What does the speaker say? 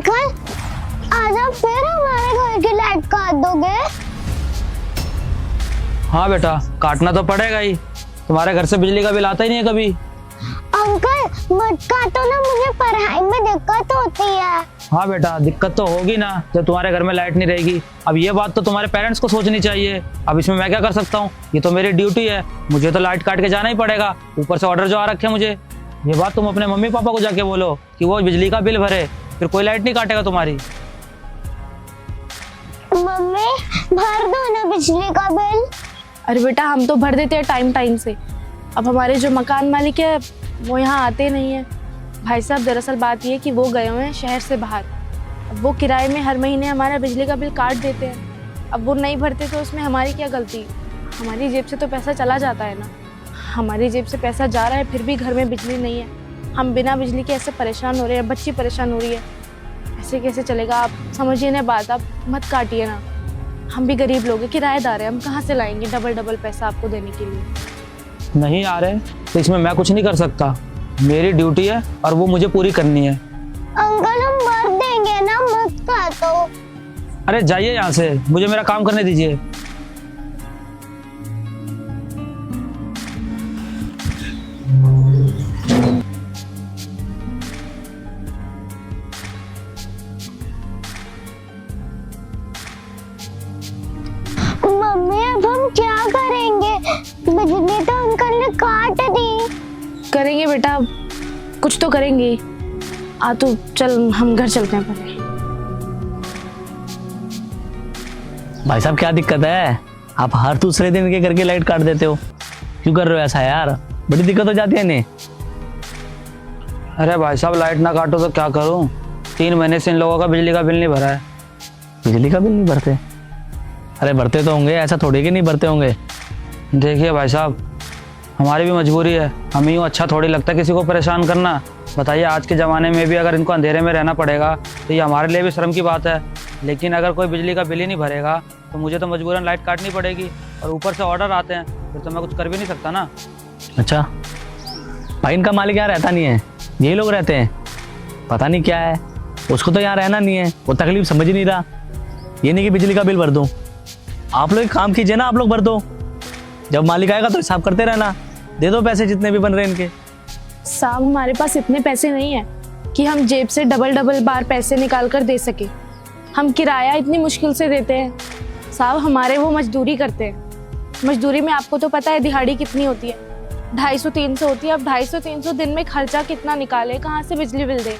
Uncle, आज आप फिर हमारे घर की लाइट काट दोगे? हाँ बेटा, काटना तो पड़ेगा ही। तुम्हारे घर से बिजली का बिल आता ही नहीं है कभी। अंकल मत काटो ना, मुझे पढ़ाई में दिक्कत होती है। हाँ बेटा, दिक्कत तो होगी ना जब तुम्हारे घर में लाइट नहीं रहेगी। अब ये बात तो तुम्हारे पेरेंट्स को सोचनी चाहिए। अब इसमें मैं क्या कर सकता हूँ? ये तो मेरी ड्यूटी है, मुझे तो लाइट काट के जाना ही पड़ेगा। ऊपर से ऑर्डर जो आ रखे हैं मुझे। ये बात तुम अपने मम्मी पापा को जाके बोलो कि वो बिजली का बिल भरे, फिर कोई लाइट नहीं काटेगा तुम्हारी। मम्मी भर दो ना बिजली का बिल। अरे बेटा, हम तो भर देते हैं टाइम टाइम से। अब हमारे जो मकान मालिक है वो यहाँ आते नहीं है। भाई साहब, दरअसल बात ये है कि वो गए हुए हैं शहर से बाहर। अब वो किराए में हर महीने हमारा बिजली का बिल काट देते हैं। अब वो नहीं भरते तो उसमें हमारी क्या गलती? हमारी जेब से तो पैसा चला जाता है ना। हमारी जेब से पैसा जा रहा है, फिर भी घर में बिजली नहीं है। हम बिना बिजली के ऐसे परेशान हो रहे हैं, बच्ची परेशान हो रही है। ऐसे कैसे चलेगा? आप समझिए ना बात, आप मत काटिए ना। हम भी गरीब लोग हैं, किराएदार हैं, हम कहाँ से लाएंगे डबल पैसा आपको देने के लिए? नहीं आ रहे तो इसमें मैं कुछ नहीं कर सकता। मेरी ड्यूटी है और वो मुझे पूरी करनी है। अंकल हम भर देंगे ना, मत काटो। अरे जाइए यहाँ से, मुझे मेरा काम करने दीजिए। मम्मी अब हम क्या करेंगे? बिजली तो अंकल ने काट दी। करेंगे बेटा, कुछ तो करेंगे। आ तो चल, हम घर चलते हैं पहले। भाई साहब, क्या दिक्कत है? आप हर दूसरे दिन के घर की लाइट काट देते हो, क्यों कर रहे हो ऐसा यार? बड़ी दिक्कत हो जाती है इन्हें। अरे भाई साहब, लाइट ना काटो तो क्या करूं? 3 महीने से इन लोगों का बिजली का बिल नहीं भरा है। बिजली का बिल नहीं भरते? अरे भरते तो होंगे, ऐसा थोड़ी कि नहीं भरते होंगे। देखिए भाई साहब, हमारी भी मजबूरी है। हमें यूँ अच्छा थोड़ी लगता है किसी को परेशान करना। बताइए, आज के ज़माने में भी अगर इनको अंधेरे में रहना पड़ेगा तो ये हमारे लिए भी शर्म की बात है। लेकिन अगर कोई बिजली का बिल ही नहीं भरेगा तो मुझे तो मजबूरन लाइट काटनी पड़ेगी। और ऊपर से ऑर्डर आते हैं, फिर तो मैं कुछ कर भी नहीं सकता ना। अच्छा भाई, इनका मालिक यहाँ रहता नहीं है, यही लोग रहते हैं। पता नहीं क्या है, उसको तो यहाँ रहना नहीं है, वो तकलीफ समझ ही नहीं रहा। ये नहीं कि बिजली का बिल भर दूँ। आप लोग एक काम कीजिए ना, आप लोग भर दो। जब मालिक आएगा तो हिसाब करते रहना, दे दो पैसे जितने भी बन रहे हैं इनके। साहब, हमारे पास इतने पैसे नहीं है कि हम जेब से डबल बार पैसे निकाल कर दे सके। हम किराया इतनी मुश्किल से देते हैं। साहब, हमारे वो मजदूरी करते हैं। मजदूरी में आपको तो पता है दिहाड़ी कितनी होती है, 250-300 होती है। अब 250-300 दिन में खर्चा कितना निकाले, कहाँ से बिजली बिल दे?